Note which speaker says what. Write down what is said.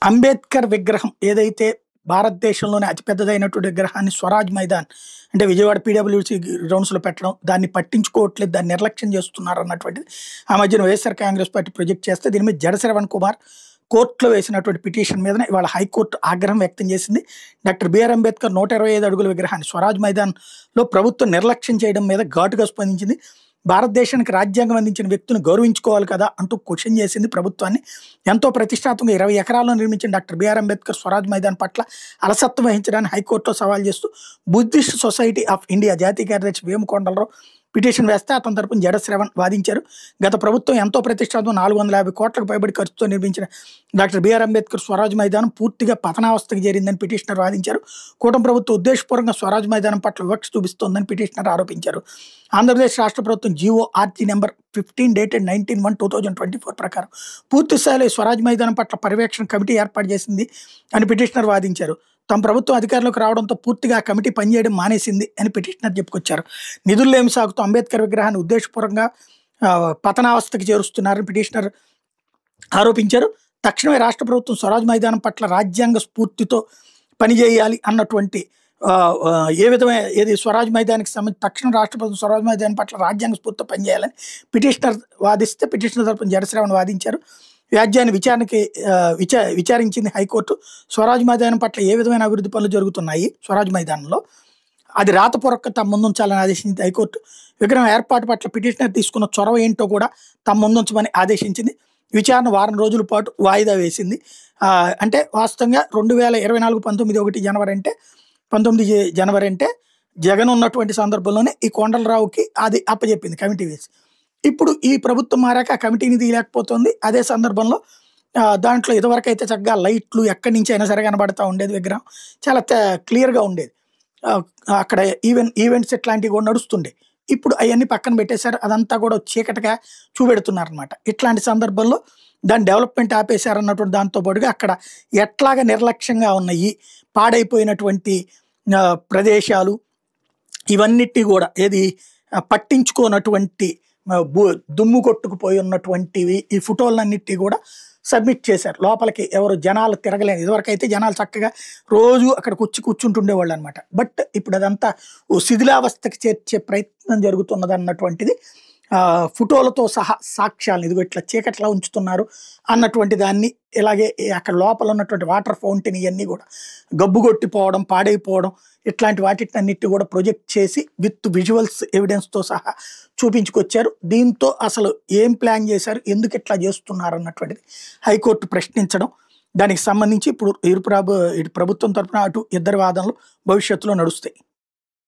Speaker 1: అంబేద్కర్ విగ్రహం ఏదైతే భారతదేశంలోనే అతిపెద్దదైనటువంటి విగ్రహాన్ని స్వరాజ్ మైదాన్ అంటే విజయవాడ పీడబ్ల్యూసీ గ్రౌండ్స్‌లో పెట్టడం, దాన్ని పట్టించుకోవట్లేదు, దాన్ని నిర్లక్ష్యం చేస్తున్నారు అన్నటువంటిది ఆ మధ్యన వైఎస్ఆర్ కాంగ్రెస్ పార్టీ ప్రొజెక్ట్ చేస్తే దీని మీద జడ శ్రవణ్ కుమార్ కోర్టులో వేసినటువంటి పిటిషన్ మీదనే ఇవాళ హైకోర్టు ఆగ్రహం వ్యక్తం చేసింది. డాక్టర్ బిఆర్ అంబేద్కర్ 125 అడుగుల విగ్రహాన్ని స్వరాజ్ మైదాన్‌లో ప్రభుత్వం నిర్లక్ష్యం చేయడం మీద ఘాటుగా స్పందించింది. భారతదేశానికి రాజ్యాంగం అందించిన వ్యక్తిని గౌరవించుకోవాలి కదా అంటూ క్వశ్చన్ చేసింది ప్రభుత్వాన్ని. ఎంతో ప్రతిష్టాత్మకంగా 20 ఎకరాల్లో నిర్మించిన డాక్టర్ బిఆర్ అంబేద్కర్ స్వరాజ్ మైదాన్ పట్ల అలసత్వం వహించడాన్ని హైకోర్టులో సవాల్ చేస్తూ బుద్ధిస్ట్ సొసైటీ ఆఫ్ ఇండియా జాతీయ కార్యదర్శి వేముకొండలరావు పిటిషన్ వేస్తే అతని తరపున జడ శ్రవణ్ వాదించారు. గత ప్రభుత్వం ఎంతో ప్రతిష్టాత్మక 450 కోట్లకు పైబడి ఖర్చుతో నిర్మించిన డాక్టర్ బిఆర్ అంబేద్కర్ స్వరాజ్ మైదానం పూర్తిగా పతనావస్థకు చేరిందని పిటిషనర్ వాదించారు. కూటమి ప్రభుత్వం ఉద్దేశపూర్వకంగా స్వరాజ్ మైదానం పట్ల వివక్ష చూపిస్తోందని పిటిషనర్ ఆరోపించారు. ఆంధ్రప్రదేశ్ రాష్ట్ర ప్రభుత్వం జీవో ఆర్టీ నెంబర్ 15 డేటెడ్ 19/1/2024 ప్రకారం పూర్తి స్థాయిలో ఈ స్వరాజ్ మైదానం పట్ల పర్యవేక్షణ కమిటీ ఏర్పాటు చేసింది అని పిటిషనర్ వాదించారు. తమ ప్రభుత్వం అధికారంలోకి రావడంతో పూర్తిగా ఆ కమిటీ పనిచేయడం మానేసింది అని పిటిషనర్ చెప్పుకొచ్చారు. నిధుల్లేమి సాగుతూ అంబేద్కర్ విగ్రహాన్ని ఉద్దేశపూర్వకంగా పతనావస్థకు చేరుస్తున్నారని పిటిషనర్ ఆరోపించారు. తక్షణమే రాష్ట్ర ప్రభుత్వం స్వరాజ్ మైదానం పట్ల రాజ్యాంగ స్ఫూర్తితో పనిచేయాలి అన్నటువంటి ఏ విధమైన ఏది స్వరాజ్ మైదానికి సంబంధించి తక్షణం రాష్ట్ర ప్రభుత్వం స్వరాజ్ మైదానం పట్ల రాజ్యాంగ స్ఫూర్తితో పనిచేయాలని పిటిషనర్ వాదిస్తే పిటిషనర్ తరపున జడ శ్రవణ్ వాదించారు. వ్యాజ్యాన్ని విచారించింది హైకోర్టు. స్వరాజ్ మైదానం పట్ల ఏ విధమైన అభివృద్ధి పనులు జరుగుతున్నాయి స్వరాజ్ మైదానంలో అది రాతపూర్వక తమ ముందుంచాలని ఆదేశించింది హైకోర్టు. విగ్రహం ఏర్పాటు పట్ల పిటిషనర్ తీసుకున్న చొరవ ఏంటో కూడా తమ ముందుంచమని ఆదేశించింది. విచారణ వారం రోజుల పాటు వాయిదా వేసింది. అంటే వాస్తవంగా 2024 19 జనవరి అంటే జగన్ ఉన్నటువంటి సందర్భంలోనే ఈ కొండలరావుకి అది అప్పచెప్పింది కమిటీ వేసి. ఇప్పుడు ఈ ప్రభుత్వం మారాక ఆ కమిటీని తీయలేకపోతుంది. అదే సందర్భంలో దాంట్లో ఇదివరకు అయితే చక్కగా లైట్లు ఎక్కడి నుంచి అయినా సరే కనబడతా ఉండేది, విగ్రహం చాలా క్లియర్గా ఉండేది. అక్కడ ఈవెంట్స్ ఇట్లాంటివి కూడా నడుస్తుండే. ఇప్పుడు అవన్నీ పక్కన పెట్టేశారు, అదంతా కూడా చీకటిగా చూపెడుతున్నారు అనమాట. ఇట్లాంటి సందర్భంలో దాని డెవలప్మెంట్ ఆపేశారన్నటువంటి దాంతో పాటుగా అక్కడ ఎట్లాగా నిర్లక్ష్యంగా ఉన్నాయి పాడైపోయినటువంటి ప్రదేశాలు ఇవన్నిటి కూడా ఏది పట్టించుకోనటువంటి దుమ్ము కొట్టుకుపోయి ఉన్నటువంటివి ఈ ఫోటోలన్నిటి కూడా సబ్మిట్ చేశారు. లోపలికి ఎవరు జనాలు తిరగలేని, ఇదివరకు అయితే జనాలు చక్కగా రోజు అక్కడ కూర్చుంటుండేవాళ్ళు అనమాట. బట్ ఇప్పుడు అదంతా శిథిలావస్థకి చేర్చే ప్రయత్నం జరుగుతున్నది అన్నటువంటిది ఫోటోలతో సహా సాక్ష్యాలను ఇదిగో ఇట్లా చీకట్లా ఉంచుతున్నారు అన్నటువంటి దాన్ని, ఇలాగే అక్కడ లోపల ఉన్నటువంటి వాటర్ ఫౌంటైన్ ఇవన్నీ కూడా గబ్బు కొట్టిపోవడం, పాడైపోవడం ఇట్లాంటి వాటినన్నిటి కూడా ప్రొజెక్ట్ చేసి విత్ విజువల్స్ ఎవిడెన్స్తో సహా చూపించుకొచ్చారు. దీంతో అసలు ఏం ప్లాన్ చేశారు, ఎందుకు ఇట్లా చేస్తున్నారు అన్నటువంటిది హైకోర్టు ప్రశ్నించడం, దానికి సంబంధించి ఇప్పుడు ఇటు ప్రభుత్వం తరఫున అటు ఇద్దరి వాదనలు భవిష్యత్తులో నడుస్తాయి.